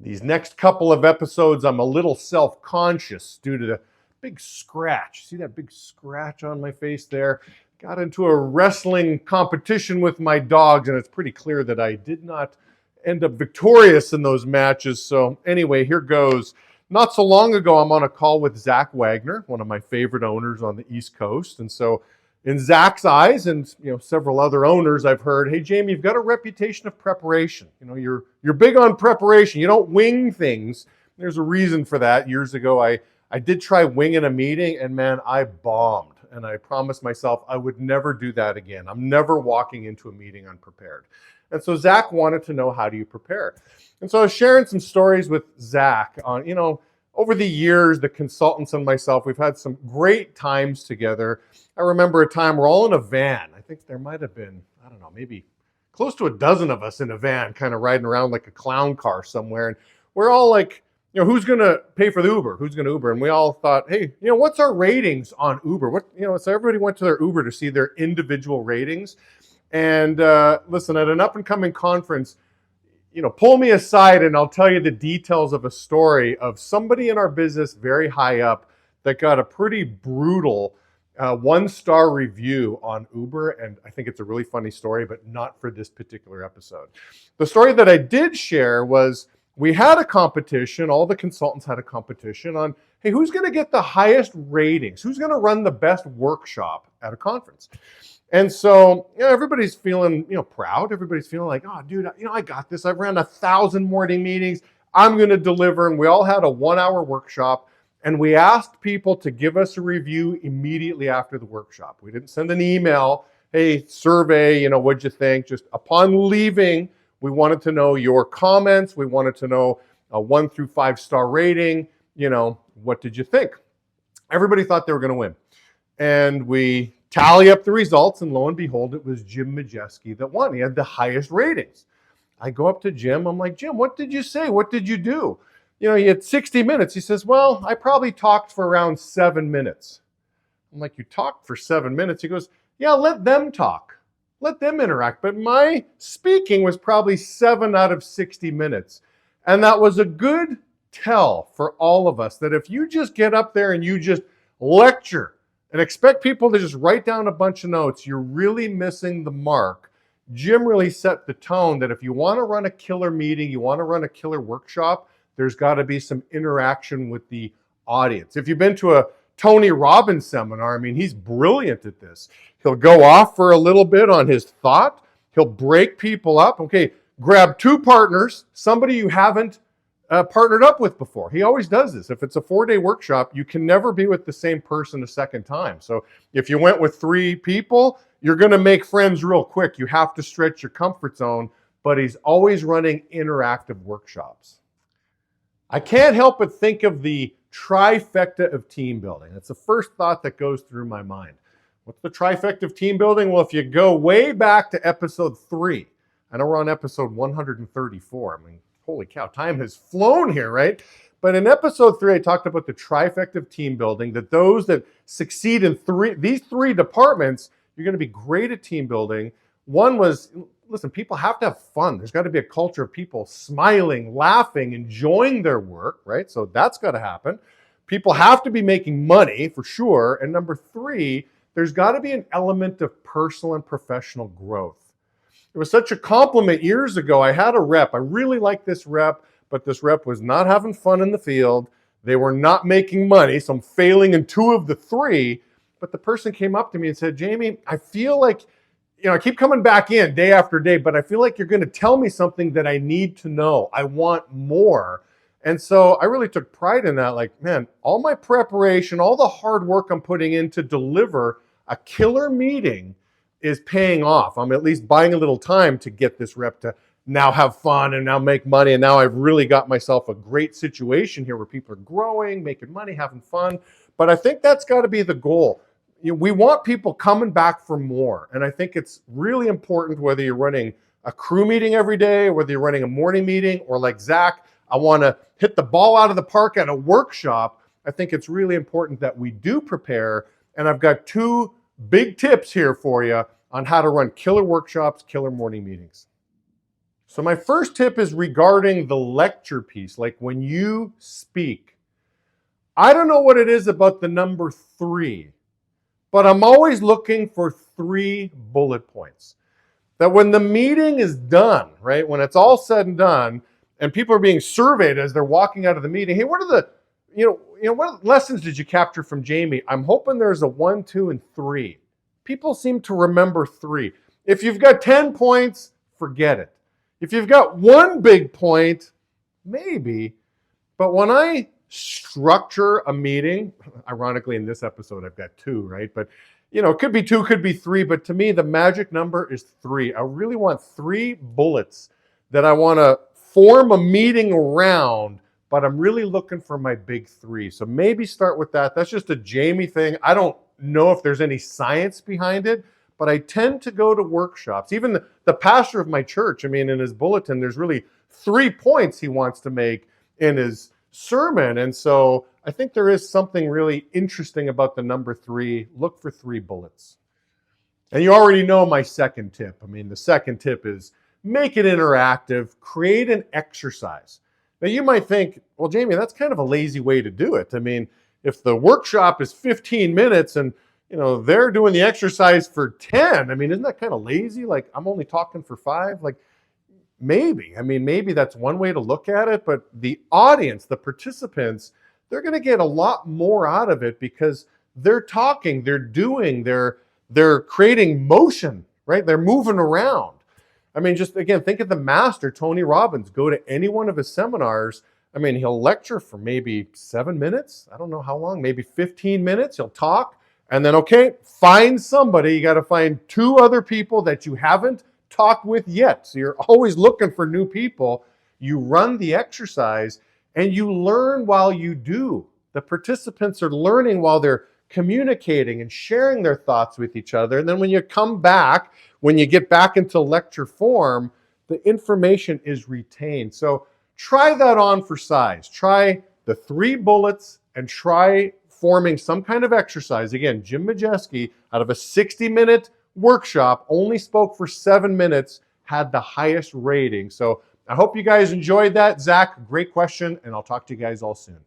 These next couple of episodes, I'm a little self-conscious due to the big scratch. See that big scratch on my face there? Got into a wrestling competition with my dogs, and it's pretty clear that I did not end up victorious in those matches. So anyway, here goes. Not so long ago, I'm on a call with Zach Wagner, one of my favorite owners on the East Coast. And so in Zach's eyes and several other owners, I've heard, hey, Jamie, you've got a reputation of preparation. You're big on preparation. You don't wing things. There's a reason for that. Years ago, I did try winging a meeting, and man, I bombed. And I promised myself I would never do that again. I'm never walking into a meeting unprepared. And so Zach wanted to know, how do you prepare? And so I was sharing some stories with Zach on, over the years, the consultants and myself, we've had some great times together. I remember a time we're all in a van. I think there might have been, I don't know, maybe close to a dozen of us in a van, kind of riding around like a clown car somewhere. And we're all like, who's going to pay for the Uber? Who's going to Uber? And we all thought, hey, what's our ratings on Uber? So everybody went to their Uber to see their individual ratings. And listen, at an up-and-coming conference, pull me aside and I'll tell you the details of a story of somebody in our business very high up that got a pretty brutal 1-star review on Uber. And I think it's a really funny story, but not for this particular episode. The story that I did share was we had a competition. All the consultants had a competition on, hey, who's going to get the highest ratings? Who's going to run the best workshop at a conference? And so, everybody's feeling, proud. Everybody's feeling like, oh, dude, I got this. I've ran 1,000 morning meetings. I'm going to deliver. And we all had a 1-hour workshop. And we asked people to give us a review immediately after the workshop. We didn't send an email, hey, survey, what'd you think? Just upon leaving, we wanted to know your comments. We wanted to know a 1 through 5-star rating. What did you think? Everybody thought they were going to win. And we tally up the results, and lo and behold, it was Jim Majeski that won. He had the highest ratings. I go up to Jim. I'm like, Jim, what did you say? What did you do? He had 60 minutes. He says, well, I probably talked for around 7 minutes. I'm like, you talked for 7 minutes? He goes, yeah, let them talk. Let them interact. But my speaking was probably 7 out of 60 minutes. And that was a good tell for all of us that if you just get up there and you just lecture and expect people to just write down a bunch of notes, you're really missing the mark. Jim really set the tone that if you want to run a killer meeting, you want to run a killer workshop, there's got to be some interaction with the audience. If you've been to a Tony Robbins seminar, he's brilliant at this. He'll go off for a little bit on his thought. He'll break people up. Okay, grab 2 partners, somebody you haven't partnered up with before. He always does this. If it's a 4-day workshop, you can never be with the same person a second time. So if you went with 3 people, you're going to make friends real quick. You have to stretch your comfort zone, but he's always running interactive workshops. I can't help but think of the trifecta of team building. That's the first thought that goes through my mind. What's the trifecta of team building? Well, if you go way back to episode 3, I know we're on episode 134. Holy cow, time has flown here, right? But in episode 3, I talked about the trifecta of team building, that those that succeed in these 3 departments, you're going to be great at team building. One was, listen, people have to have fun. There's got to be a culture of people smiling, laughing, enjoying their work, right? So that's got to happen. People have to be making money for sure. And number 3, there's got to be an element of personal and professional growth. It was such a compliment years ago. I had a rep. I really liked this rep, but this rep was not having fun in the field. They were not making money, so I'm failing in 2 of the 3. But the person came up to me and said, Jamie, I feel like, I keep coming back in day after day, but I feel like you're going to tell me something that I need to know. I want more. And so I really took pride in that. Like, man, all my preparation, all the hard work I'm putting in to deliver a killer meeting is paying off. I'm at least buying a little time to get this rep to now have fun and now make money. And now I've really got myself a great situation here where people are growing, making money, having fun. But I think that's got to be the goal. We want people coming back for more. And I think it's really important whether you're running a crew meeting every day, or whether you're running a morning meeting, or like Zach, I want to hit the ball out of the park at a workshop. I think it's really important that we do prepare. And I've got 2 big tips here for you on how to run killer workshops, killer morning meetings. So my first tip is regarding the lecture piece, like when you speak. I don't know what it is about the number 3, but I'm always looking for 3 bullet points. That when the meeting is done, right, when it's all said and done, and people are being surveyed as they're walking out of the meeting, hey, what are the, what lessons did you capture from Jamie? I'm hoping there's a 1, 2, and 3. People seem to remember 3. If you've got 10 points, forget it. If you've got 1 big point, maybe. But when I structure a meeting, ironically in this episode I've got 2, right? But it could be 2, could be 3, but to me the magic number is 3. I really want 3 bullets that I want to form a meeting around, but I'm really looking for my big 3. So maybe start with that. That's just a Jamie thing. I don't know if there's any science behind it, but I tend to go to workshops. Even the pastor of my church, in his bulletin, there's really 3 points he wants to make in his sermon. And so I think there is something really interesting about the number 3. Look for 3 bullets. And you already know my second tip. The second tip is make it interactive, create an exercise. Now you might think, well, Jamie, that's kind of a lazy way to do it. If the workshop is 15 minutes and they're doing the exercise for 10, isn't that kind of lazy? Like, I'm only talking for 5? Like, maybe. Maybe that's one way to look at it, but the audience, the participants, they're going to get a lot more out of it because they're talking, they're doing, they're creating motion, right? They're moving around. Just again, think of the master, Tony Robbins. Go to any one of his seminars. He'll lecture for maybe 7 minutes. I don't know how long, maybe 15 minutes. He'll talk and then, okay, find somebody. You got to find 2 other people that you haven't talked with yet. So you're always looking for new people. You run the exercise and you learn while you do. The participants are learning while they're communicating and sharing their thoughts with each other. And then when you come back, when you get back into lecture form, the information is retained. So try that on for size. Try the 3 bullets and try forming some kind of exercise. Again, Jim Majeski, out of a 60-minute workshop, only spoke for 7 minutes, had the highest rating. So I hope you guys enjoyed that. Zach, great question, and I'll talk to you guys all soon.